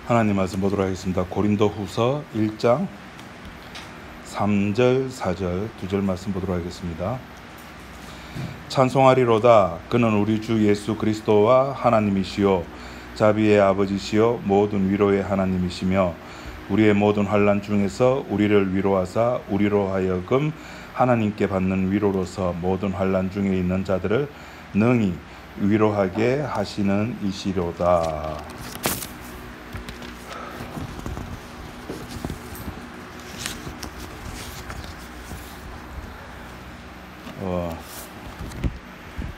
하나님 말씀 보도록 하겠습니다. 고린도후서 1장 3절 4절 2절 말씀 보도록 하겠습니다. 찬송하리로다. 그는 우리 주 예수 그리스도와 하나님이시요 자비의 아버지시요 모든 위로의 하나님이시며 우리의 모든 환난 중에서 우리를 위로하사 우리로 하여금 하나님께 받는 위로로서 모든 환난 중에 있는 자들을 능히 위로하게 하시는 이시로다.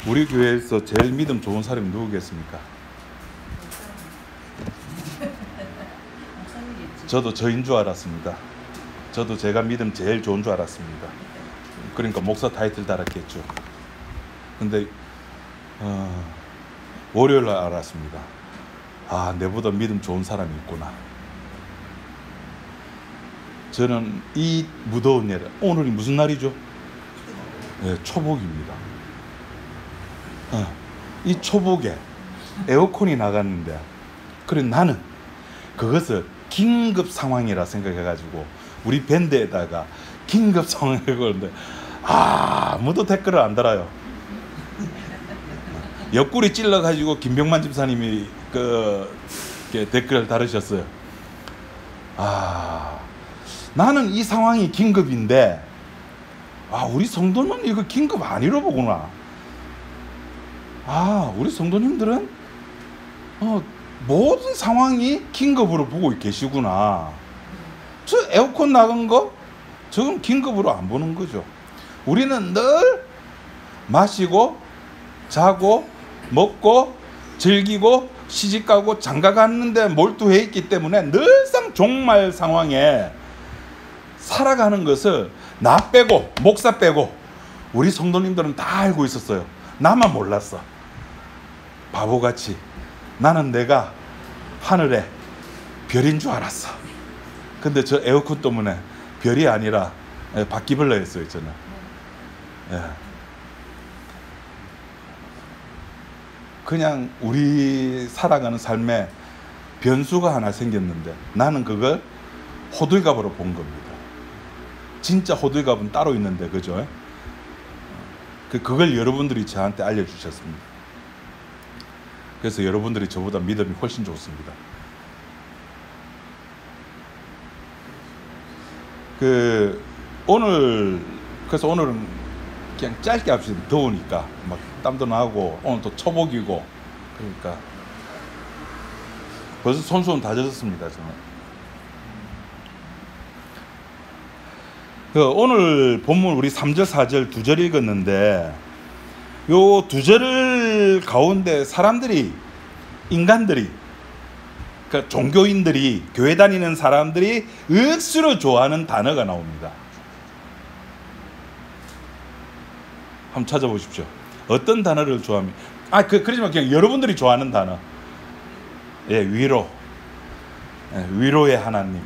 우리 교회에서 제일 믿음 좋은 사람이 누구겠습니까? 저도 저인 줄 알았습니다. 저도 제가 믿음 제일 좋은 줄 알았습니다. 그러니까 목사 타이틀 달았겠죠. 근데 월요일 날 알았습니다. 아, 내보다 믿음 좋은 사람이 있구나. 저는 이 무더운 날, 오늘이 무슨 날이죠? 네, 초복입니다. 이 초복에 에어컨이 나갔는데, 그래 나는 그것을 긴급 상황이라 생각해가지고 우리 밴드에다가 긴급 상황을 걸었는데 아무도 댓글을 안 달아요. 옆구리 찔러가지고 김병만 집사님이 댓글을 달으셨어요. 나는 이 상황이 긴급인데 우리 성도는 이거 긴급 아니로 보구나. 우리 성도님들은 모든 상황이 긴급으로 보고 계시구나. 저 에어컨 나간 거 저건 긴급으로 안 보는 거죠. 우리는 늘 마시고 자고 먹고 즐기고 시집가고 장가갔는데 몰두해 있기 때문에 늘상 종말 상황에 살아가는 것을 나 빼고 목사 빼고 우리 성도님들은 다 알고 있었어요. 나만 몰랐어. 바보같이 나는 내가 하늘에 별인 줄 알았어. 근데 저 에어컨 때문에 별이 아니라 바퀴벌레였어요. 저는. 그냥 우리 살아가는 삶에 변수가 하나 생겼는데 나는 그걸 호들갑으로 본 겁니다. 진짜 호들갑은 따로 있는데, 그죠? 그걸 여러분들이 저한테 알려주셨습니다. 그래서 여러분들이 저보다 믿음이 훨씬 좋습니다. 그래서 오늘은 그냥 짧게 합시다. 더우니까 막 땀도 나고 오늘 또 초복이고 그러니까 벌써 손수건 다 젖었습니다. 저는. 오늘 본문 우리 3절 4절 2절 읽었는데 요 2절 가운데 사람들이, 인간들이, 그러니까 종교인들이, 교회 다니는 사람들이 억수로 좋아하는 단어가 나옵니다. 한번 찾아보십시오. 어떤 단어를 좋아합니까? 그러지만 그냥 여러분들이 좋아하는 단어. 위로. 위로의 하나님.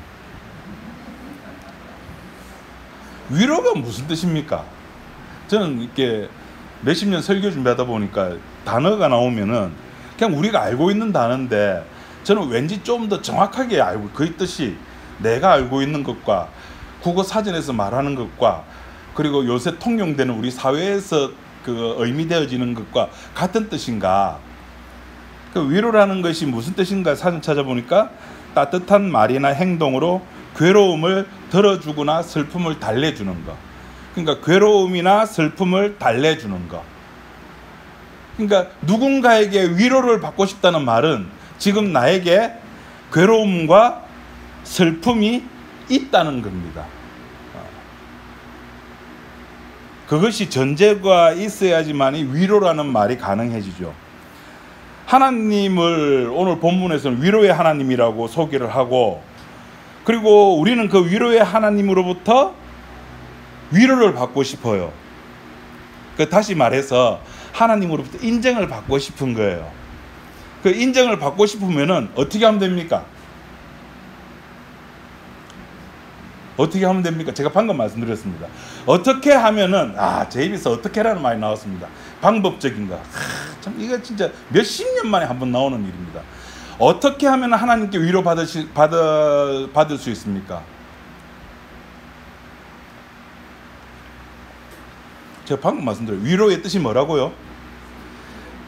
위로가 무슨 뜻입니까? 저는 이렇게 몇십 년 설교 준비하다 보니까 단어가 나오면은 그냥 우리가 알고 있는 단어인데 저는 왠지 좀 더 정확하게 알고, 그 뜻이 내가 알고 있는 것과 국어 사전에서 말하는 것과 그리고 요새 통용되는 우리 사회에서 의미되어지는 것과 같은 뜻인가? 위로라는 것이 무슨 뜻인가 사전 찾아보니까 따뜻한 말이나 행동으로 괴로움을 덜어주거나 슬픔을 달래주는 것. 그러니까 괴로움이나 슬픔을 달래주는 것. 그러니까 누군가에게 위로를 받고 싶다는 말은 지금 나에게 괴로움과 슬픔이 있다는 겁니다. 그것이 전제가 있어야지만이 위로라는 말이 가능해지죠. 하나님을 오늘 본문에서는 위로의 하나님이라고 소개를 하고, 그리고 우리는 그 위로의 하나님으로부터 위로를 받고 싶어요. 다시 말해서 하나님으로부터 인정을 받고 싶은 거예요. 그 인정을 받고 싶으면은 어떻게 하면 됩니까? 어떻게 하면 됩니까? 제가 방금 말씀드렸습니다. 어떻게 하면은, 제 입에서 어떻게라는 말이 나왔습니다. 방법적인 거. 참, 이거 진짜 몇십 년 만에 한번 나오는 일입니다. 어떻게 하면 하나님께 위로 받을 수 있습니까? 제가 방금 말씀드려요. 위로의 뜻이 뭐라고요?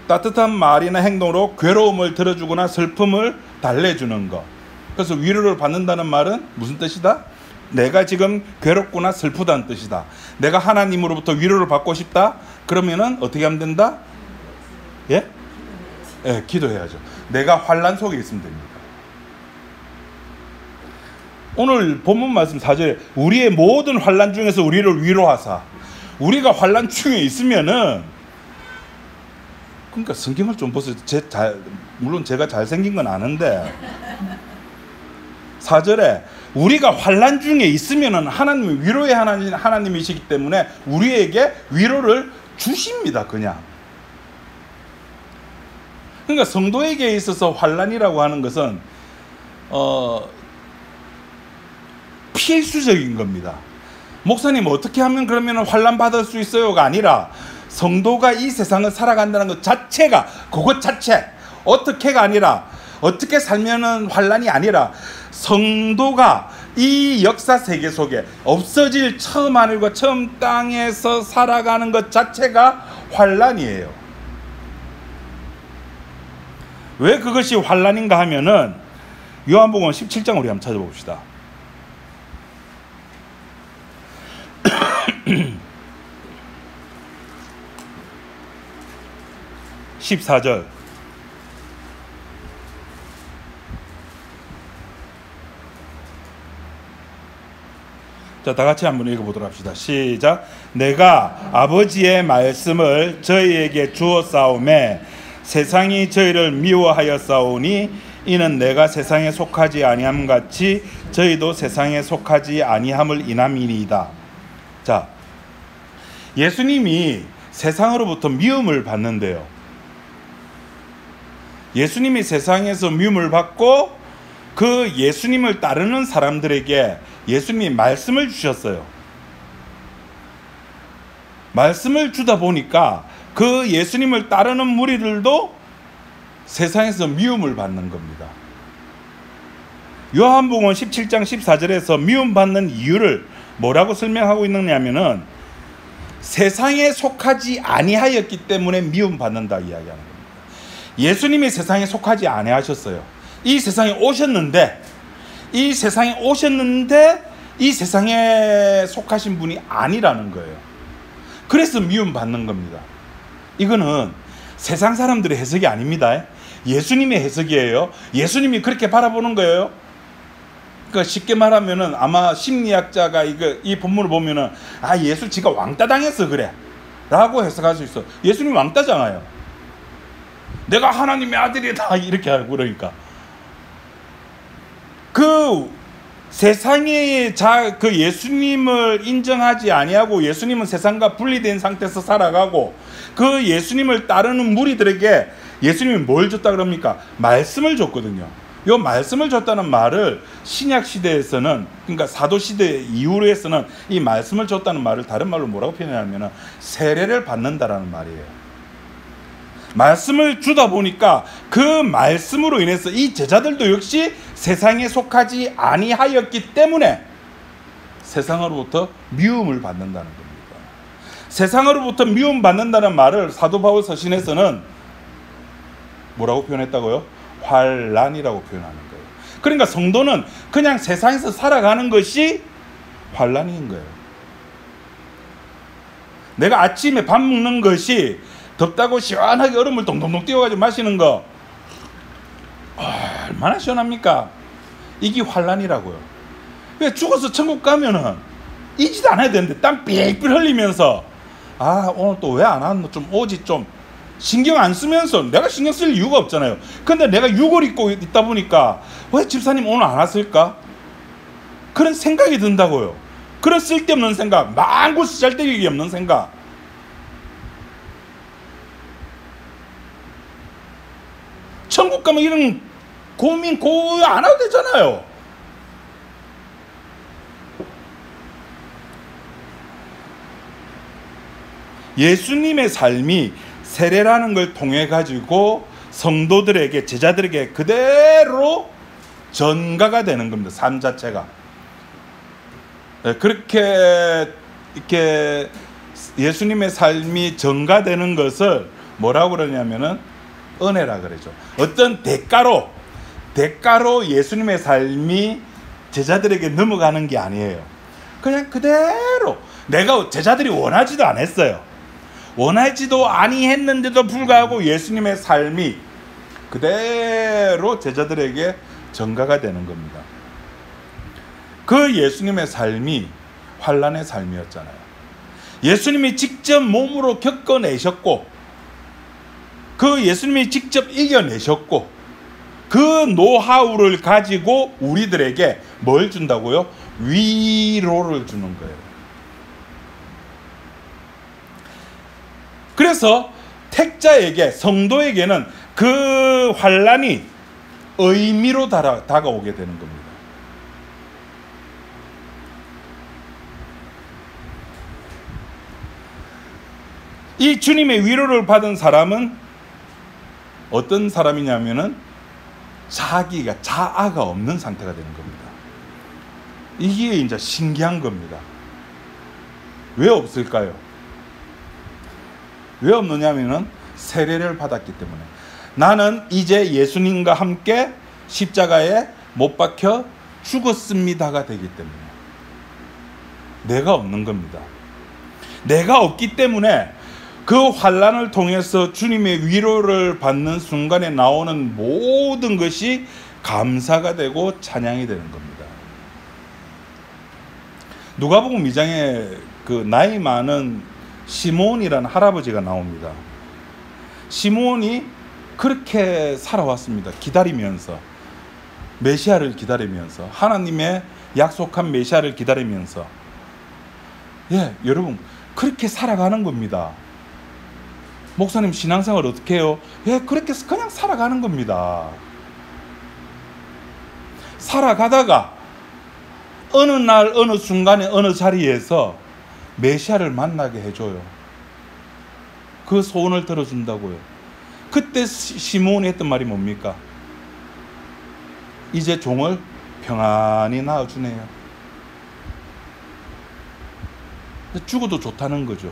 따뜻한 말이나 행동으로 괴로움을 들어주거나 슬픔을 달래주는 것. 그래서 위로를 받는다는 말은 무슨 뜻이다? 내가 지금 괴롭구나 슬프다는 뜻이다. 내가 하나님으로부터 위로를 받고 싶다? 그러면은 어떻게 하면 된다? 예? 예, 기도해야죠. 내가 환난 속에 있으면 됩니다. 오늘 본문 말씀 4절에 우리의 모든 환난 중에서 우리를 위로하사. 우리가 환난 중에 있으면은, 그러니까 성경을 좀 보세요. 물론 제가 잘생긴 건 아는데 4절에 우리가 환난 중에 있으면은 하나님은 위로의 하나님이시기 때문에 우리에게 위로를 주십니다. 그냥. 그러니까 성도에게 있어서 환난이라고 하는 것은 필수적인 겁니다. 목사님 어떻게 하면 그러면 환난 받을 수 있어요가 아니라 성도가 이 세상을 살아간다는 것 자체가, 그것 자체, 어떻게가 아니라, 어떻게 살면은 환난이 아니라 성도가 이 역사 세계 속에 없어질 처음 하늘과 처음 땅에서 살아가는 것 자체가 환난이에요. 왜 그것이 환난인가 하면은 요한복음 17장 우리 한번 찾아봅시다. 14절. 자, 다 같이 한번 읽어보도록 합시다. 시작. 내가 아버지의 말씀을 저희에게 주었사오매 세상이 저희를 미워하였사오니 이는 내가 세상에 속하지 아니함 같이 저희도 세상에 속하지 아니함을 인함이니이다. 자, 예수님이 세상으로부터 미움을 받는데요. 예수님이 세상에서 미움을 받고 그 예수님을 따르는 사람들에게 예수님이 말씀을 주셨어요. 말씀을 주다 보니까 그 예수님을 따르는 무리들도 세상에서 미움을 받는 겁니다. 요한복음 17장 14절에서 미움받는 이유를 뭐라고 설명하고 있느냐면은 세상에 속하지 아니하였기 때문에 미움받는다 이야기하는 겁니다. 예수님이 세상에 속하지 아니하셨어요. 이 세상에 오셨는데 이 세상에 속하신 분이 아니라는 거예요. 그래서 미움받는 겁니다. 이거는 세상 사람들의 해석이 아닙니다. 예수님의 해석이에요. 예수님이 그렇게 바라보는 거예요. 그러니까 쉽게 말하면은 아마 심리학자가 이 본문을 보면은 예수 지가 왕따 당했어 그래 라고 해석할 수 있어. 예수님 왕따잖아요. 내가 하나님의 아들이다 이렇게 하고 그러니까 그 세상에 그 예수님을 인정하지 아니하고 예수님은 세상과 분리된 상태에서 살아가고 그 예수님을 따르는 무리들에게 예수님이 뭘 줬다 그럽니까? 말씀을 줬거든요. 이 말씀을 줬다는 말을 신약 시대에서는, 그러니까 사도 시대 이후에서는 이 말씀을 줬다는 말을 다른 말로 뭐라고 표현하냐면 세례를 받는다라는 말이에요. 말씀을 주다 보니까 그 말씀으로 인해서 이 제자들도 역시 세상에 속하지 아니하였기 때문에 세상으로부터 미움을 받는다는 겁니다. 세상으로부터 미움받는다는 말을 사도 바울 서신에서는 뭐라고 표현했다고요? 환난이라고 표현하는 거예요. 그러니까 성도는 그냥 세상에서 살아가는 것이 환난인 거예요. 내가 아침에 밥 먹는 것이 덥다고 시원하게 얼음을 동동동 띄워가지고 마시는 거 얼마나 시원합니까? 이게 환난이라고요. 왜 죽어서 천국 가면은 이 짓 안 해야 되는데 땀 삐삐 흘리면서 오늘 또 왜 안 왔노? 좀 오지 좀 신경 안 쓰면서, 내가 신경 쓸 이유가 없잖아요. 근데 내가 육을 입고 있다 보니까 왜 집사님 오늘 안 왔을까? 그런 생각이 든다고요. 그런 쓸데없는 생각, 망구 쓰잘데기 없는 생각. 천국 가면 이런 고민 안 해도 되잖아요. 예수님의 삶이 세례라는 걸 통해 가지고 성도들에게, 제자들에게 그대로 전가가 되는 겁니다. 삶 자체가. 그렇게 이렇게 예수님의 삶이 전가되는 것을 뭐라고 그러냐면은 은혜라 그러죠. 어떤 대가로 예수님의 삶이 제자들에게 넘어가는 게 아니에요. 그냥 그대로 내가, 제자들이 원하지도 않았어요. 원하지도 아니했는데도 불구하고 예수님의 삶이 그대로 제자들에게 전가가 되는 겁니다. 그 예수님의 삶이 환난의 삶이었잖아요. 예수님이 직접 몸으로 겪어내셨고, 그 예수님이 직접 이겨내셨고, 그 노하우를 가지고 우리들에게 뭘 준다고요? 위로를 주는 거예요. 그래서 택자에게, 성도에게는 그 환난이 의미로 다가오게 되는 겁니다. 이 주님의 위로를 받은 사람은 어떤 사람이냐면은 자아가 없는 상태가 되는 겁니다. 이게 이제 신기한 겁니다. 왜 없을까요? 왜 없느냐면은 세례를 받았기 때문에. 나는 이제 예수님과 함께 십자가에 못 박혀 죽었습니다가 되기 때문에. 내가 없는 겁니다. 내가 없기 때문에 그 환난을 통해서 주님의 위로를 받는 순간에 나오는 모든 것이 감사가 되고 찬양이 되는 겁니다. 누가복음 2장에 그 나이 많은 시몬이라는 할아버지가 나옵니다. 시몬이 그렇게 살아왔습니다. 기다리면서, 메시아를 기다리면서, 하나님의 약속한 메시아를 기다리면서. 여러분, 그렇게 살아가는 겁니다. 목사님 신앙생활 어떻게 해요? 그렇게 그냥 살아가는 겁니다. 살아가다가 어느 날, 어느 순간에, 어느 자리에서 메시아를 만나게 해줘요. 그 소원을 들어준다고요. 그때 시몬이 했던 말이 뭡니까? 이제 종을 평안히 낳아주네요. 죽어도 좋다는 거죠.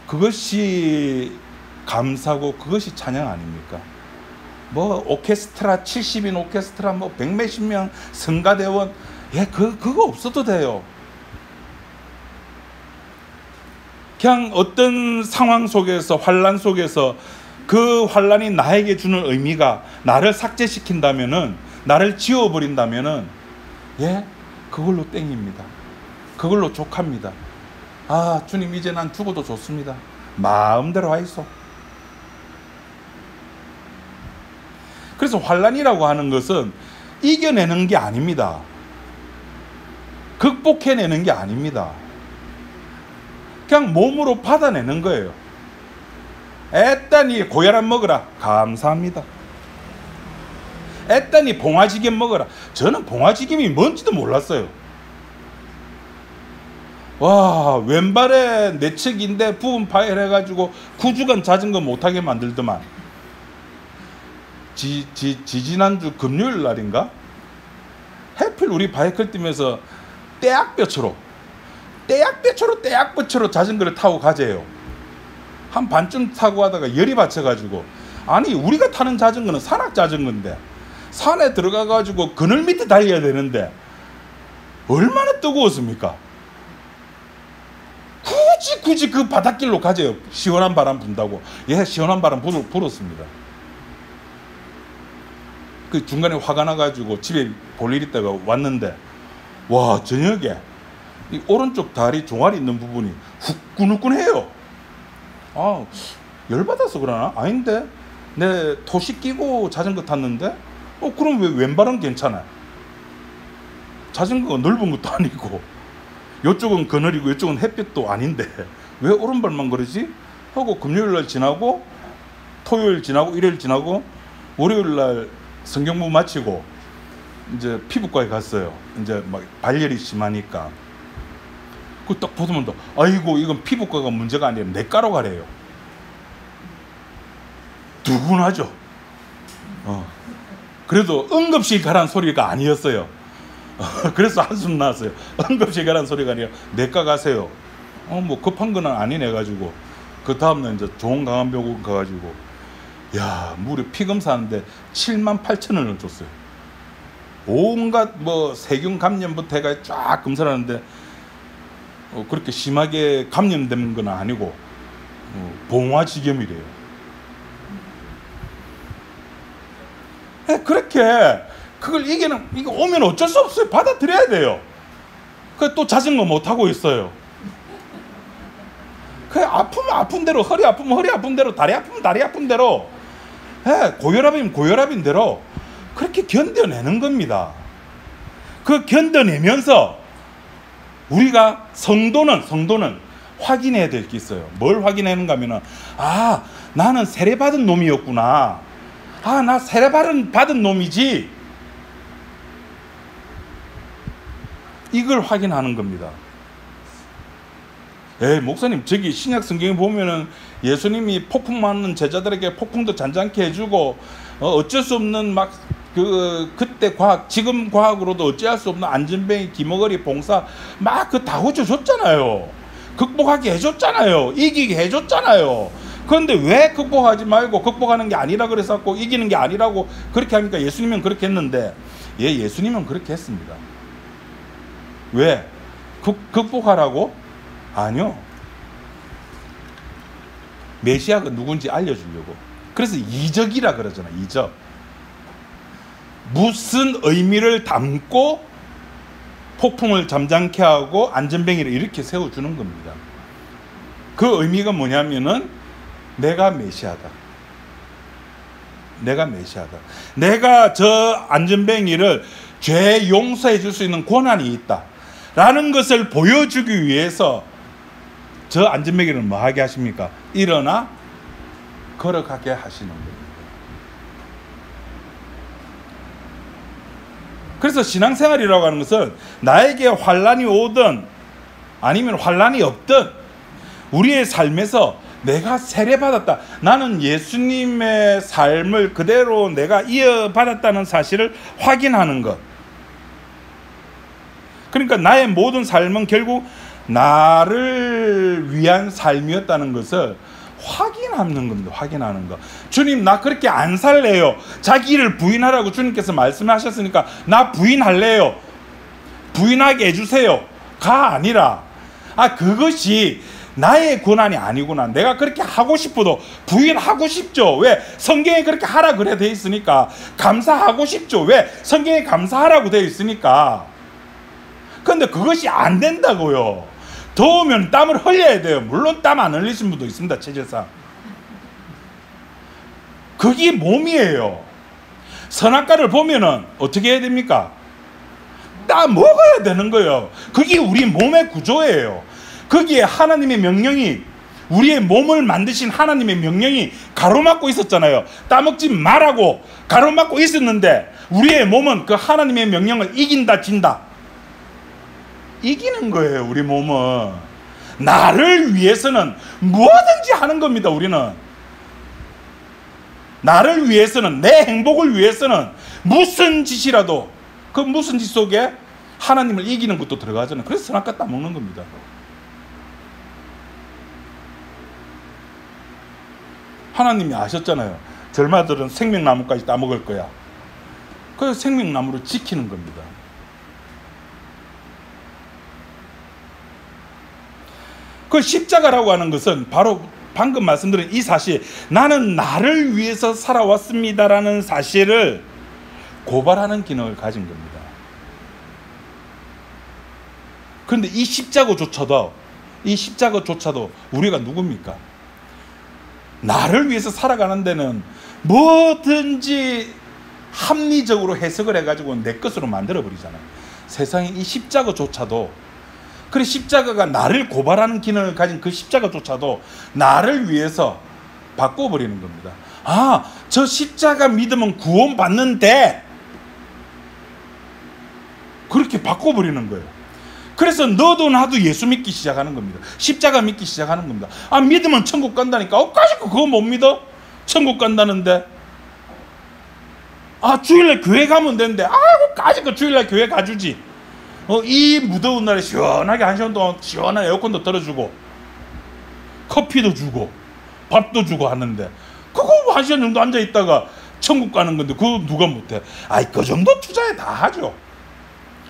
그것이 감사고 그것이 찬양 아닙니까? 뭐 오케스트라 70인 오케스트라 뭐 100몇십 명 성가대원 그거 없어도 돼요. 그냥 어떤 상황 속에서, 환난 속에서 그 환난이 나에게 주는 의미가 나를 삭제시킨다면은, 나를 지워버린다면은 그걸로 땡입니다. 그걸로 족합니다. 주님 이제 난 죽어도 좋습니다. 마음대로 하이소. 그래서 환난이라고 하는 것은 이겨내는 게 아닙니다. 극복해내는 게 아닙니다. 그냥 몸으로 받아내는 거예요. 애단이 고혈압 먹으라. 감사합니다. 애단이 봉화지김 먹어라. 저는 봉화지김이 뭔지도 몰랐어요. 와, 왼발에 내측인데 부분 파열해가지고 9주간 자전거 못하게 만들더만. 지난주 금요일 날인가? 해필 우리 바이크를 뛰면서 떼약볕으로 자전거를 타고 가재요. 한 반쯤 타고 가다가 열이 받쳐가지고, 아니 우리가 타는 자전거는 산악 자전거인데 산에 들어가가지고 그늘 밑에 달려야 되는데 얼마나 뜨거웠습니까? 굳이 그 바닷길로 가재요. 시원한 바람 분다고. 시원한 바람 불었습니다. 그 중간에 화가 나가지고 집에 볼 일 있다가 왔는데, 와, 저녁에 이 오른쪽 다리 종아리 있는 부분이 후끈후끈해요. 열받아서 그러나? 아닌데 내 토시 끼고 자전거 탔는데 그럼 왜 왼발은 괜찮아? 자전거가 넓은 것도 아니고 이쪽은 그늘이고 이쪽은 햇빛도 아닌데 왜 오른발만 그러지? 하고 금요일날 지나고 토요일 지나고 일요일 지나고 월요일날 성경부 마치고 이제 피부과에 갔어요. 이제 막 발열이 심하니까. 그 딱 보면 또 아이고 이건 피부과가 문제가 아니라 내과로 가래요. 두근하죠. 그래도 응급실 가라는 소리가 아니었어요. 그래서 한숨 나왔어요. 응급실 가라는 소리가 아니라 내과 가세요. 뭐 급한 건 아니네 가지고 그 다음날 이제 좋은 강암병원 가가지고 야 무려 피 검사하는데 78,000원을 줬어요. 온갖 뭐 세균 감염부터 해가 쫙 검사를 하는데 그렇게 심하게 감염된 건 아니고 봉화지겸이래요. 그렇게 그걸 이거 오면 어쩔 수 없어요. 받아들여야 돼요. 그 또 자전거 못 타고 있어요. 그 아프면 아픈 대로, 허리 아프면 허리 아픈 대로, 다리 아프면 다리 아픈 대로, 고혈압이면 고혈압인 대로 그렇게 견뎌내는 겁니다. 그 견뎌내면서 우리가 성도는 확인해야 될 게 있어요. 뭘 확인하는가 하면은 나는 세례받은 놈이었구나. 나 세례받은 놈이지. 이걸 확인하는 겁니다. 목사님 저기 신약 성경에 보면은 예수님이 폭풍 맞는 제자들에게 폭풍도 잔잔케 해주고 어쩔 수 없는 막 그때 과학, 지금 과학으로도 어찌할 수 없는 안전뱅이, 기머거리, 봉사 막 그 다 고쳐줬잖아요. 극복하게 해줬잖아요. 이기게 해줬잖아요. 그런데 왜 극복하지 말고 극복하는 게 아니라 그래서 이기는 게 아니라고 그렇게 하니까 예수님은 그렇게 했는데 예수님은 그렇게 했습니다. 왜? 극복하라고? 아니요. 메시아가 누군지 알려주려고. 그래서 이적이라 그러잖아요. 이적. 무슨 의미를 담고 폭풍을 잠잠케 하고 안전뱅이를 이렇게 세워주는 겁니다. 그 의미가 뭐냐면은 내가 메시아다. 내가 메시아다. 내가 저 안전뱅이를 죄 용서해 줄 수 있는 권한이 있다. 라는 것을 보여주기 위해서 저 안전뱅이를 뭐 하게 하십니까? 일어나 걸어가게 하시는 겁니다. 그래서 신앙생활이라고 하는 것은 나에게 환난이 오든 아니면 환난이 없든 우리의 삶에서 내가 세례받았다. 나는 예수님의 삶을 그대로 내가 이어받았다는 사실을 확인하는 것. 그러니까 나의 모든 삶은 결국 나를 위한 삶이었다는 것을 확인하는 겁니다. 확인하는 거. 주님 나 그렇게 안 살래요. 자기를 부인하라고 주님께서 말씀하셨으니까 나 부인할래요. 부인하게 해주세요. 가 아니라 그것이 나의 권한이 아니구나. 내가 그렇게 하고 싶어도 부인하고 싶죠. 왜? 성경에 그렇게 하라 그래 돼 있으니까. 감사하고 싶죠. 왜? 성경에 감사하라고 돼 있으니까. 그런데 그것이 안 된다고요. 더우면 땀을 흘려야 돼요. 물론 땀 안 흘리신 분도 있습니다. 체질상. 그게 몸이에요. 선악과를 보면은 어떻게 해야 됩니까? 땀 먹어야 되는 거예요. 그게 우리 몸의 구조예요. 거기에 하나님의 명령이, 우리의 몸을 만드신 하나님의 명령이 가로막고 있었잖아요. 따먹지 말라고 가로막고 있었는데 우리의 몸은 그 하나님의 명령을 이긴다 진다. 이기는 거예요. 우리 몸은. 나를 위해서는 뭐든지 하는 겁니다. 우리는. 나를 위해서는, 내 행복을 위해서는 무슨 짓이라도 그 무슨 짓 속에 하나님을 이기는 것도 들어가잖아요. 그래서 선악과 따먹는 겁니다. 하나님이 아셨잖아요. 절마들은 생명나무까지 따먹을 거야. 그래서 생명나무를 지키는 겁니다. 그 십자가라고 하는 것은 바로 방금 말씀드린 이 사실, 나는 나를 위해서 살아왔습니다라는 사실을 고발하는 기능을 가진 겁니다. 그런데 이 십자가조차도 우리가 누굽니까? 나를 위해서 살아가는 데는 뭐든지 합리적으로 해석을 해가지고 내 것으로 만들어버리잖아요. 세상에 이 십자가조차도, 그래 십자가가 나를 고발하는 기능을 가진 그 십자가조차도 나를 위해서 바꿔버리는 겁니다. 저 십자가 믿으면 구원받는데, 그렇게 바꿔버리는 거예요. 그래서 너도 나도 예수 믿기 시작하는 겁니다. 십자가 믿기 시작하는 겁니다. 아, 믿으면 천국 간다니까. 까짓 거 그거 못 믿어? 천국 간다는데. 아, 주일날 교회 가면 되는데. 아이고, 까짓 거 주일날 교회 가주지. 이 무더운 날에 시원하게 1시간 동안 시원한 에어컨도 틀어주고 커피도 주고 밥도 주고 하는데 그거 1시간 정도 앉아있다가 천국 가는 건데 그거 누가 못해? 아이, 그 정도 투자에 다 하죠.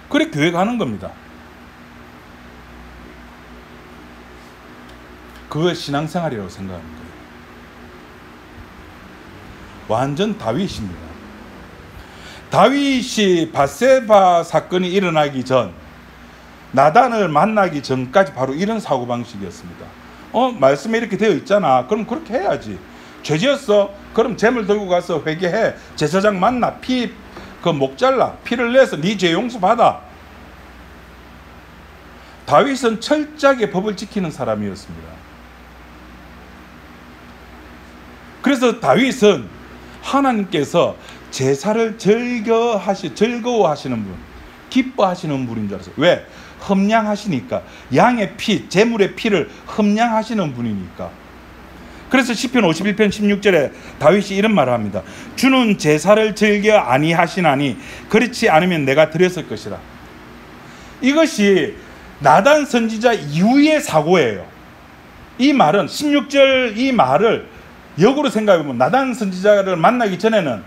그래 교회 가는 겁니다. 그거 신앙생활이라고 생각하는 거예요. 완전 다윗입니다. 다윗이 밧세바 사건이 일어나기 전, 나단을 만나기 전까지 바로 이런 사고방식이었습니다. 말씀에 이렇게 되어 있잖아. 그럼 그렇게 해야지. 죄지었어? 그럼 재물 들고 가서 회개해. 제사장 만나. 목 잘라. 피를 내서 네 죄 용서 받아. 다윗은 철저하게 법을 지키는 사람이었습니다. 그래서 다윗은 하나님께서 제사를 즐거워하시는 분, 기뻐하시는 분인 줄 알았어요. 왜? 흠량하시니까. 양의 피, 제물의 피를 흠량하시는 분이니까. 그래서 시편 51편 16절에 다윗이 이런 말을 합니다. 주는 제사를 즐겨 아니하시나니 그렇지 않으면 내가 드렸을 것이라. 이것이 나단 선지자 이후의 사고예요. 이 말은 16절 이 말을 역으로 생각해보면 나단 선지자를 만나기 전에는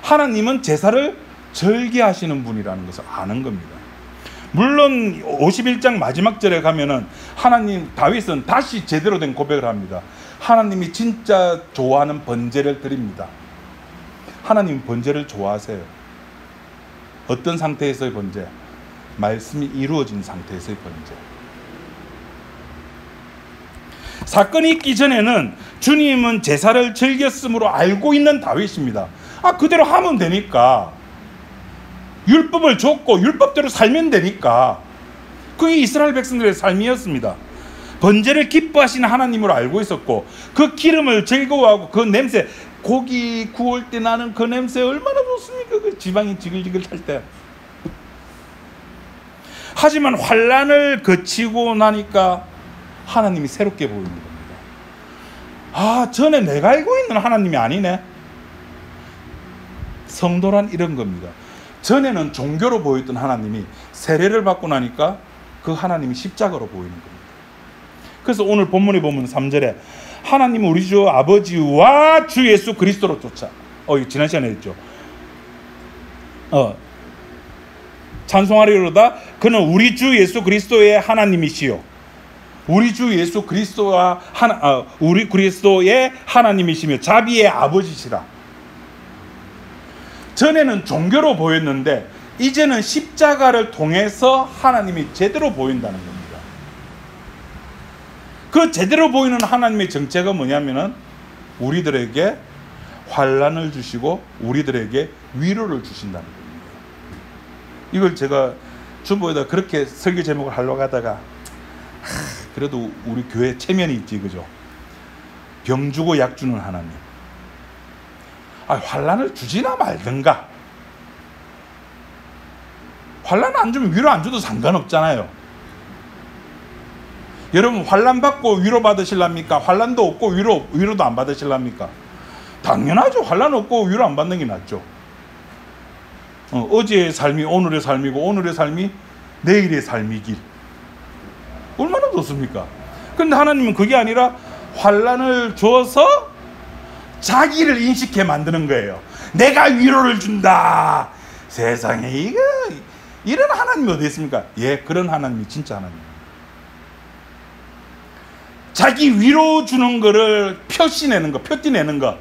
하나님은 제사를 절개하시는 분이라는 것을 아는 겁니다. 물론 51장 마지막 절에 가면은 다윗은 다시 제대로 된 고백을 합니다. 하나님이 진짜 좋아하는 번제를 드립니다. 하나님 번제를 좋아하세요. 어떤 상태에서의 번제? 말씀이 이루어진 상태에서의 번제. 사건이 있기 전에는 주님은 제사를 즐겼으므로 알고 있는 다윗입니다. 그대로 하면 되니까. 율법을 줬고 율법대로 살면 되니까. 그게 이스라엘 백성들의 삶이었습니다. 번제를 기뻐하시는 하나님으로 알고 있었고 그 기름을 즐거워하고 그 냄새, 고기 구울 때 나는 그 냄새 얼마나 좋습니까? 그 지방이 지글지글 탈 때. 하지만 환난을 거치고 나니까 하나님이 새롭게 보이는 겁니다. 전에 내가 알고 있는 하나님이 아니네. 성도란 이런 겁니다. 전에는 종교로 보였던 하나님이 세례를 받고 나니까 그 하나님이 십자가로 보이는 겁니다. 그래서 오늘 본문에 보면 3절에 하나님은 우리 주 아버지와 주 예수 그리스도로 쫓아. 지난 시간에 했죠. 찬송하리로다. 그는 우리 주 예수 그리스도의 하나님이시요. 우리 주 예수 그리스도와 우리 그리스도의 하나님이시며 자비의 아버지시라. 전에는 종교로 보였는데 이제는 십자가를 통해서 하나님이 제대로 보인다는 겁니다. 그 제대로 보이는 하나님의 정체가 뭐냐면은 우리들에게 환난을 주시고 우리들에게 위로를 주신다는 겁니다. 이걸 제가 주보에다 그렇게 설교 제목을 하려고 하다가 그래도 우리 교회 체면이 있지, 그죠? 병 주고 약 주는 하나님. 환난을 주지나 말든가. 환난 안 주면 위로 안 줘도 상관없잖아요. 여러분 환난 받고 위로 받으실랍니까? 환난도 없고 위로도 안 받으실랍니까? 당연하죠. 환난 없고 위로 안 받는 게 낫죠. 어제의 삶이 오늘의 삶이고 오늘의 삶이 내일의 삶이길. 얼마나 좋습니까? 근데 하나님은 그게 아니라 환난을 줘서 자기를 인식해 만드는 거예요. 내가 위로를 준다. 세상에 이런 하나님이 어디 있습니까? 그런 하나님이 진짜 하나님. 자기 위로 주는 거를 표시내는 거, 표띠내는 거.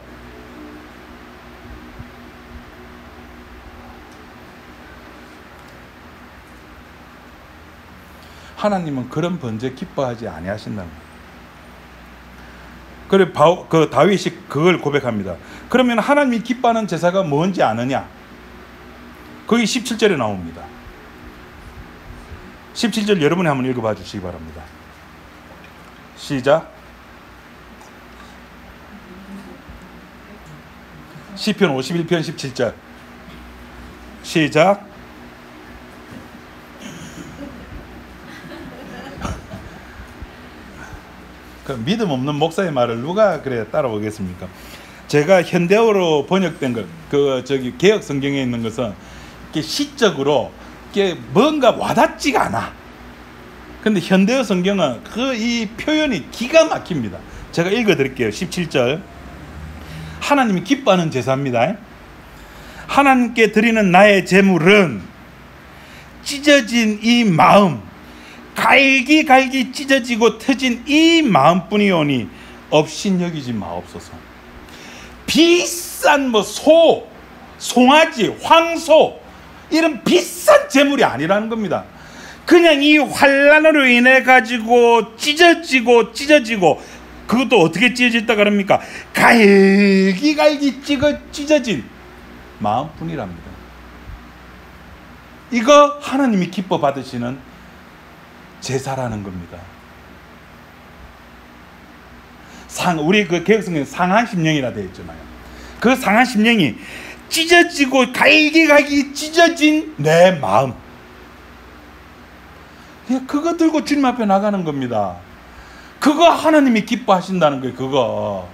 하나님은 그런 번제 기뻐하지 아니하신다는 거예요. 그래 다윗이 그걸 고백합니다. 그러면 하나님이 기뻐하는 제사가 뭔지 아느냐? 거기 17절에 나옵니다. 17절 여러분이 한번 읽어봐 주시기 바랍니다. 시작. 시편 51편 17절 시작. 그 믿음 없는 목사의 말을 누가 그래 따라오겠습니까? 제가 현대어로 번역된 것, 개역 성경에 있는 것은 이게 시적으로 이게 뭔가 와닿지가 않아. 근데 현대어 성경은 이 표현이 기가 막힙니다. 제가 읽어드릴게요. 17절. 하나님이 기뻐하는 제사입니다. 하나님께 드리는 나의 제물은 찢어진 이 마음, 갈기갈기 찢어지고 터진 이 마음뿐이오니 업신여기지 마옵소서. 비싼 송아지, 황소 이런 비싼 제물이 아니라는 겁니다. 그냥 이 환난으로 인해 가지고 찢어지고 그것도 어떻게 찢어졌다 그럽니까? 갈기갈기 찢어진 마음뿐이랍니다. 이거 하나님이 기뻐 받으시는 제사라는 겁니다. 우리 그 개혁성경에 상한 심령이라 되어 있잖아요. 그 상한 심령이 찢어지고 갈기갈기 찢어진 내 마음, 그거 들고 주님 앞에 나가는 겁니다. 그거 하나님이 기뻐하신다는 거예요. 그거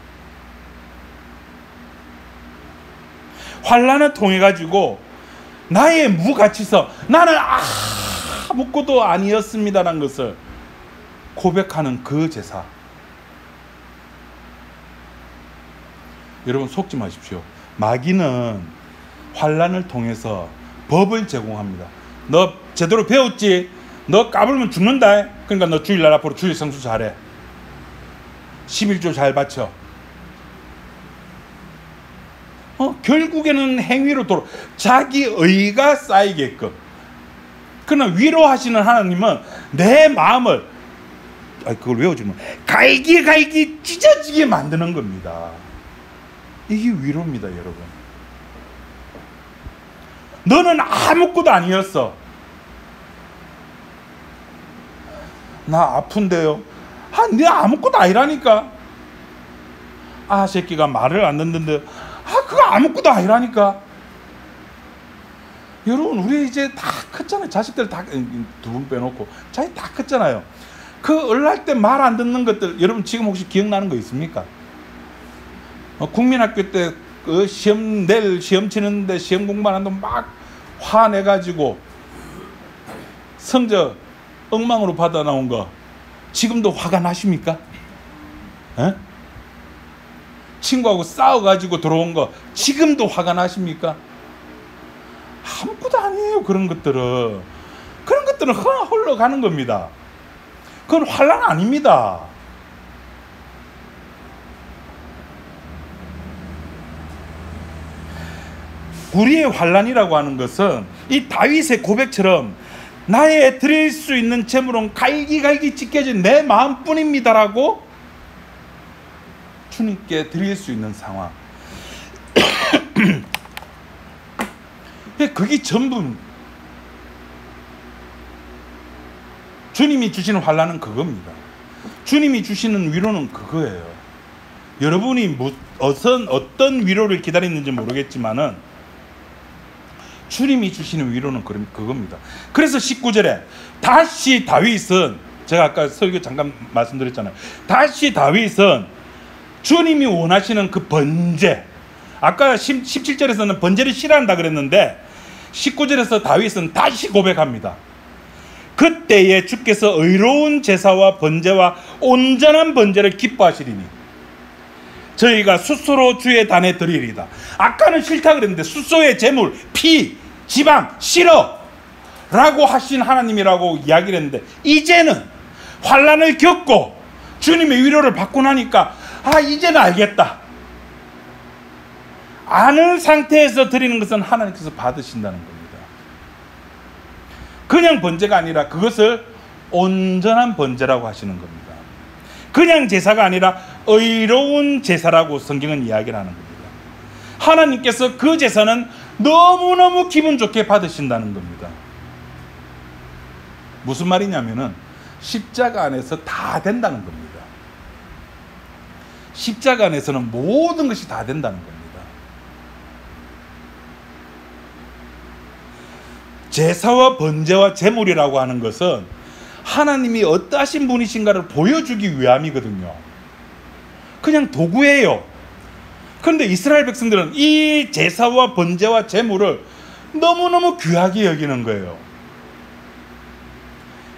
환난을 통해 가지고 나의 무가치서 나는 아무것도 아니었습니다라는 것을 고백하는 그 제사. 여러분 속지 마십시오. 마귀는 환난을 통해서 법을 제공합니다. 너 제대로 배웠지? 너 까불면 죽는다. 그러니까 너 주일날 앞으로 주일 성수 잘해. 11조 잘 바쳐. 결국에는 행위로 자기 의가 쌓이게끔. 그러나 위로하시는 하나님은 내 마음을 그걸 외워주면 갈기 찢어지게 만드는 겁니다. 이게 위로입니다, 여러분. 너는 아무것도 아니었어. 나 아픈데요. 네 아무것도 아니라니까. 새끼가 말을 안 듣는데 그거 아무것도 아니라니까. 여러분 우리 이제 다 컸잖아요. 자식들 다 두 분 빼놓고 자식 다 컸잖아요. 그 어릴 때 말 안 듣는 것들 여러분 지금 혹시 기억나는 거 있습니까? 국민학교 때 그 시험 치는데 시험 공부하는데 막 화내가지고 성적 엉망으로 받아 나온 거 지금도 화가 나십니까? 에? 친구하고 싸워가지고 들어온 거 지금도 화가 나십니까? 아무것도 아니에요. 그런 것들은 흘러가는 겁니다. 그건 환난 아닙니다. 우리의 환난이라고 하는 것은 이 다윗의 고백처럼 나의 드릴 수 있는 제물은 갈기갈기 찢겨진 내 마음뿐입니다라고 주님께 드릴 수 있는 상황. 그게 전부 주님이 주시는 환난은 그겁니다. 주님이 주시는 위로는 그거예요. 여러분이 어떤 위로를 기다리는지 모르겠지만은 주님이 주시는 위로는 그겁니다. 그래서 19절에 다시 다윗은 제가 아까 설교 잠깐 말씀드렸잖아요. 다시 다윗은 주님이 원하시는 그 번제, 아까 17절에서는 번제를 싫어한다 그랬는데 19절에서 다윗은 다시 고백합니다. 그때에 주께서 의로운 제사와 번제와 온전한 번제를 기뻐하시리니 저희가 숫소로 주의 단에 드리리다. 아까는 싫다 그랬는데 숫소의 제물, 피, 지방 싫어 라고 하신 하나님이라고 이야기를 했는데 이제는 환난을 겪고 주님의 위로를 받고 나니까 이제는 알겠다. 아는 상태에서 드리는 것은 하나님께서 받으신다는 겁니다. 그냥 번제가 아니라 그것을 온전한 번제라고 하시는 겁니다. 그냥 제사가 아니라 의로운 제사라고 성경은 이야기를 하는 겁니다. 하나님께서 그 제사는 너무너무 기분 좋게 받으신다는 겁니다. 무슨 말이냐면은 십자가 안에서 다 된다는 겁니다. 십자가 안에서는 모든 것이 다 된다는 겁니다. 제사와 번제와 제물이라고 하는 것은 하나님이 어떠하신 분이신가를 보여주기 위함이거든요. 그냥 도구예요. 그런데 이스라엘 백성들은 이 제사와 번제와 제물을 너무너무 귀하게 여기는 거예요.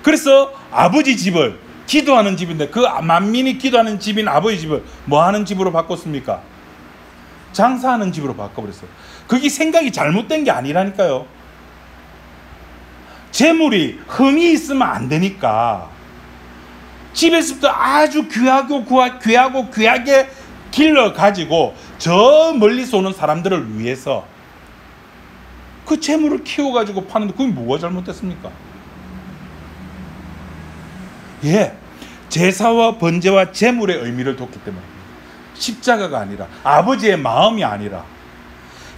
그래서 아버지 집을, 기도하는 집인데 그 만민이 기도하는 집인 아버지 집을 뭐 하는 집으로 바꿨습니까? 장사하는 집으로 바꿔버렸어요. 그게 생각이 잘못된 게 아니라니까요. 재물이 흠이 있으면 안 되니까 집에서부터 아주 귀하고 귀하게 길러가지고 저 멀리서 오는 사람들을 위해서 그 재물을 키워가지고 파는데 그게 뭐가 잘못됐습니까? 예, 제사와 번제와 제물의 의미를 뒀기 때문에 십자가가 아니라 아버지의 마음이 아니라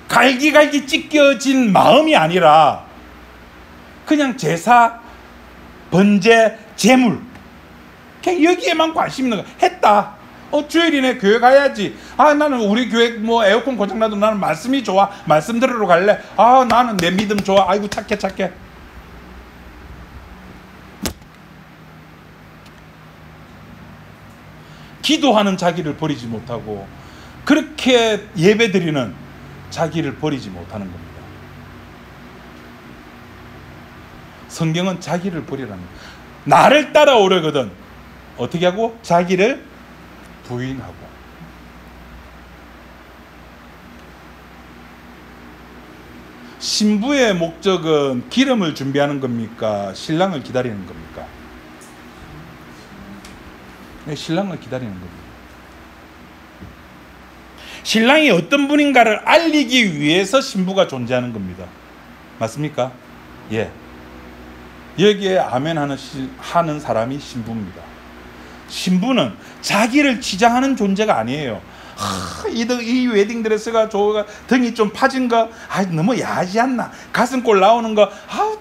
갈기갈기 찢겨진 마음이 아니라 그냥 제사, 번제, 제물 그냥 여기에만 관심 있는 거 했다. 주일이네 교회 가야지. 나는 우리 교회 뭐 에어컨 고장나도 나는 말씀이 좋아. 말씀 들으러 갈래. 나는 내 믿음 좋아. 아이고 착해. 기도하는 자기를 버리지 못하고 그렇게 예배드리는 자기를 버리지 못하는 겁니다. 성경은 자기를 버리라는 거예요. 나를 따라오려거든 어떻게 하고? 자기를 부인하고. 신부의 목적은 기름을 준비하는 겁니까? 신랑을 기다리는 겁니까? 네, 신랑을 기다리는 겁니다. 신랑이 어떤 분인가를 알리기 위해서 신부가 존재하는 겁니다. 맞습니까? 예. 여기에 아멘 하는 사람이 신부입니다. 신부는 자기를 치장하는 존재가 아니에요. 이 웨딩드레스가 등이 좀 파진 거 너무 야하지 않나? 가슴골 나오는 거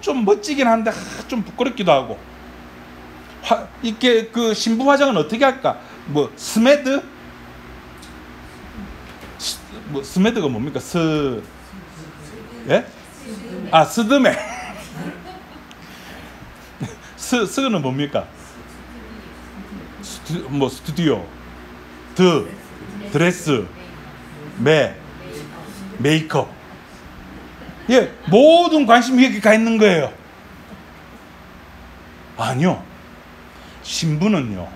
좀 멋지긴 한데 좀 부끄럽기도 하고. 이렇게 그 신부 화장은 어떻게 할까? 스매드? 스매드가 뭡니까? 예? 스드메. 스는 뭡니까? 스튜디오, 드레스, 메이크업. 예, 모든 관심이 여기 가 있는 거예요. 아니요. 신부는요,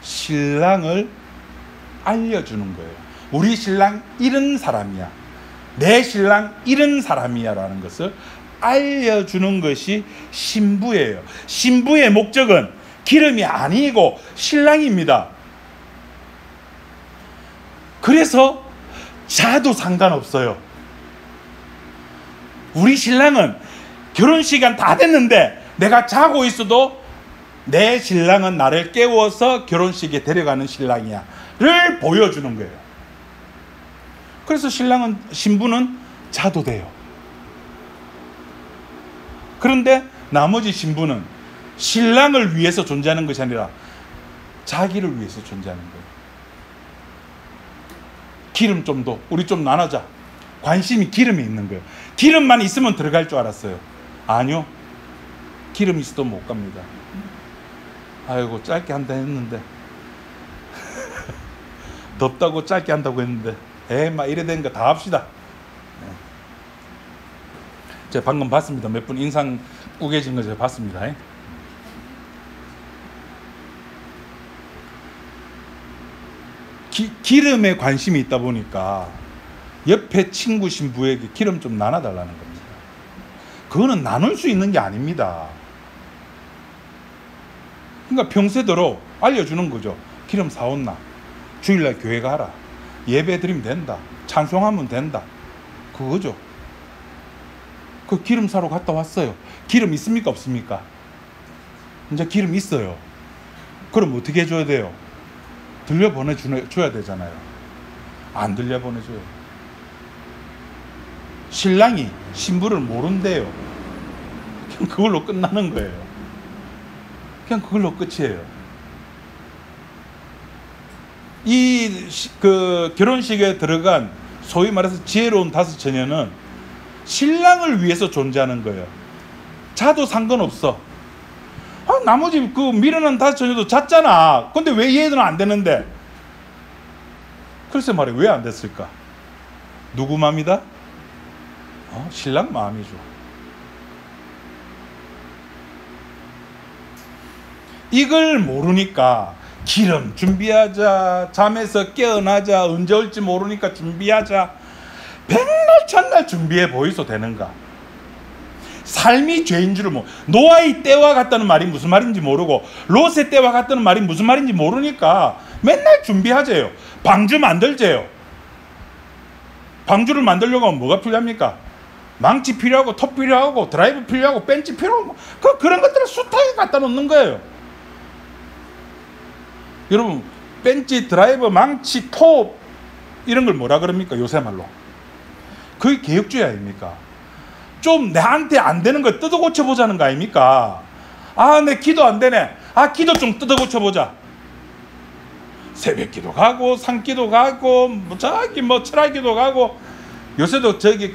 신랑을 알려주는 거예요. 우리 신랑 이런 사람이야. 내 신랑 이런 사람이야 라는 것을 알려주는 것이 신부예요. 신부의 목적은 기름이 아니고 신랑입니다. 그래서 자도 상관없어요. 우리 신랑은 결혼 시간 다 됐는데 내가 자고 있어도 내 신랑은 나를 깨워서 결혼식에 데려가는 신랑이야 를 보여주는 거예요. 그래서 신부는 자도 돼요. 그런데 나머지 신부는 신랑을 위해서 존재하는 것이 아니라 자기를 위해서 존재하는 거예요. 기름 좀 더, 우리 좀 나눠자. 관심이 기름에 있는 거예요. 기름만 있으면 들어갈 줄 알았어요. 아니요. 기름 있어도 못 갑니다. 아이고 짧게 한다 했는데 덥다고 짧게 한다고 했는데 막 이래 된 거 다 합시다. 제가 방금 봤습니다. 몇 분 인상 꾸겨진 거 제가 봤습니다. 기름에 관심이 있다 보니까 옆에 친구 신부에게 기름 좀 나눠달라는 겁니다. 그거는 나눌 수 있는 게 아닙니다. 그러니까 평소대로 알려주는 거죠. 기름 사온나? 주일날 교회 가라. 예배 드리면 된다. 찬송하면 된다. 그거죠. 그 기름 사러 갔다 왔어요. 기름 있습니까? 없습니까? 이제 기름 있어요. 그럼 어떻게 해줘야 돼요? 들려보내줘야 되잖아요. 안 들려보내줘요. 신랑이 신부를 모른대요. 그냥 그걸로 끝나는 거예요. 그냥 그걸로 끝이에요. 그 결혼식에 들어간 소위 말해서 지혜로운 다섯 처녀는 신랑을 위해서 존재하는 거예요. 자도 상관없어. 나머지 그 미련한 다섯 처녀도 잤잖아. 근데 왜 얘들은 안 되는데? 글쎄 말이야, 왜 안 됐을까? 누구 마음이다? 신랑 마음이죠. 이걸 모르니까 기름 준비하자, 잠에서 깨어나자, 언제 올지 모르니까 준비하자, 백날 천날 준비해 보이소 되는가? 삶이 죄인 줄을 노아의 때와 같다는 말이 무슨 말인지 모르고 롯의 때와 같다는 말이 무슨 말인지 모르니까 맨날 준비하재요. 방주 만들재요. 방주를 만들려고 하면 뭐가 필요합니까? 망치 필요하고 톱 필요하고 드라이브 필요하고 벤치 필요하고 그런 것들을 숱하게 갖다 놓는 거예요. 여러분, 벤치, 드라이브, 망치, 톱 이런 걸 뭐라 그럽니까? 요새 말로 그게 개혁주의 아닙니까? 좀 나한테 안 되는 걸 뜯어 고쳐보자는 거 아닙니까? 내 기도 안 되네. 기도 좀 뜯어 고쳐보자. 새벽기도 가고 산기도 가고 철학기도 가고, 요새도 저기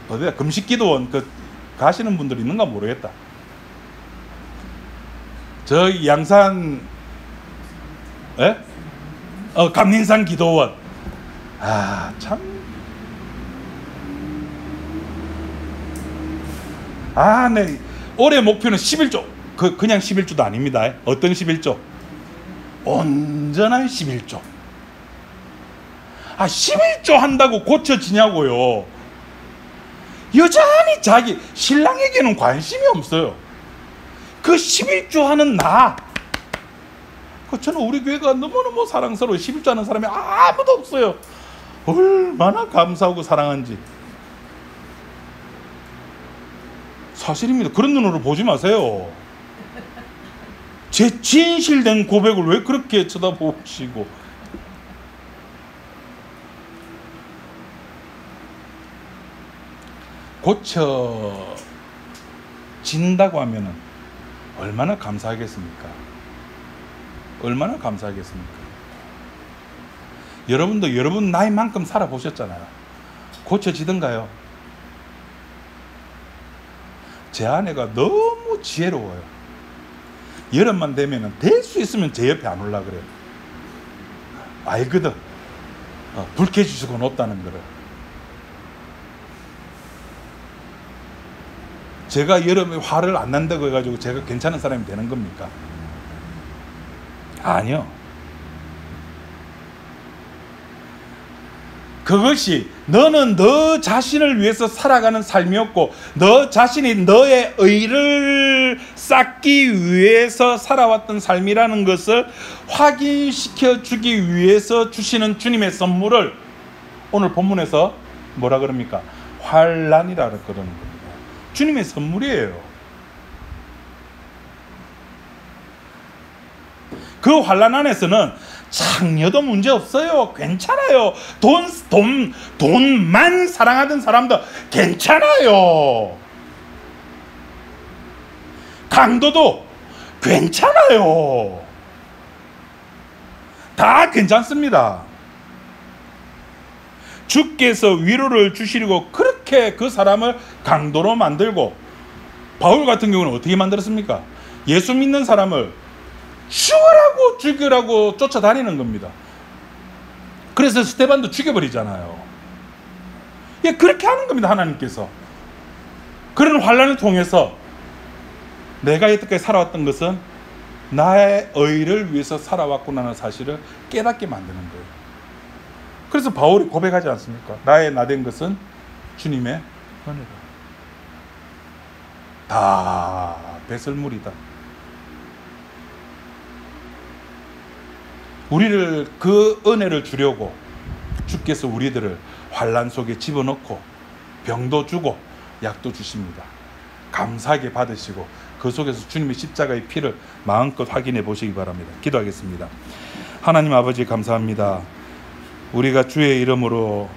어디야 금식기도원 가시는 분들 있는가 모르겠다. 저기 양산 감린산 기도원. 참. 네. 올해 목표는 11조. 그냥 11조도 아닙니다. 어떤 11조? 온전한 11조. 11조 한다고 고쳐지냐고요. 여전히 자기 신랑에게는 관심이 없어요. 그 11조 하는 저는 우리 교회가 너무너무 사랑스러워. 11조 하는 사람이 아무도 없어요. 얼마나 감사하고 사랑한지. 사실입니다. 그런 눈으로 보지 마세요. 제 진실된 고백을 왜 그렇게 쳐다보시고. 고쳐진다고 하면은 얼마나 감사하겠습니까? 얼마나 감사하겠습니까? 여러분도 여러분 나이만큼 살아보셨잖아요. 고쳐지던가요? 제 아내가 너무 지혜로워요. 여름만 되면은 될 수 있으면 제 옆에 안 올라 그래요. 알거든. 불쾌지수가 높다는 거를. 제가 여름에 화를 안 난다고 해가지고 제가 괜찮은 사람이 되는 겁니까? 아니요. 그것이 너는 너 자신을 위해서 살아가는 삶이었고, 너 자신이 너의 의를 쌓기 위해서 살아왔던 삶이라는 것을 확인시켜 주기 위해서 주시는 주님의 선물을 오늘 본문에서 뭐라 그럽니까? 환난이라 그러는 겁니다. 주님의 선물이에요. 그 환난 안에서는 창녀도 문제 없어요. 괜찮아요. 돈만 사랑하던 사람도 괜찮아요. 강도도 괜찮아요. 다 괜찮습니다. 주께서 위로를 주시려고 그렇게 그 사람을 강도로 만들고, 바울 같은 경우는 어떻게 만들었습니까? 예수 믿는 사람을 죽으라고 죽으라고 쫓아다니는 겁니다. 그래서 스데반도 죽여버리잖아요. 그렇게 하는 겁니다. 하나님께서. 그런 환난을 통해서 내가 여태까지 살아왔던 것은 나의 의를 위해서 살아왔구나라는 사실을 깨닫게 만드는 거예요. 그래서 바울이 고백하지 않습니까? 나의 나된 것은 주님의 은혜다. 다 배설물이다. 우리를 그 은혜를 주려고 주께서 우리들을 환난 속에 집어넣고 병도 주고 약도 주십니다. 감사하게 받으시고 그 속에서 주님의 십자가의 피를 마음껏 확인해 보시기 바랍니다. 기도하겠습니다. 하나님 아버지 감사합니다. 우리가 주의 이름으로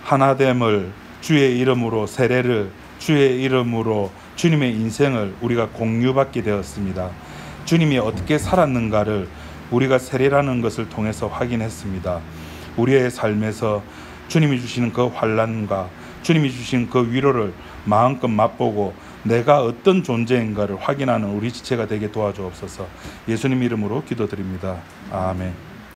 하나됨을, 주의 이름으로 세례를, 주의 이름으로 주님의 인생을 우리가 공유받게 되었습니다. 주님이 어떻게 살았는가를 우리가 세례라는 것을 통해서 확인했습니다. 우리의 삶에서 주님이 주시는 그 환난과 주님이 주신 그 위로를 마음껏 맛보고 내가 어떤 존재인가를 확인하는 우리 지체가 되게 도와주옵소서. 예수님 이름으로 기도드립니다. 아멘.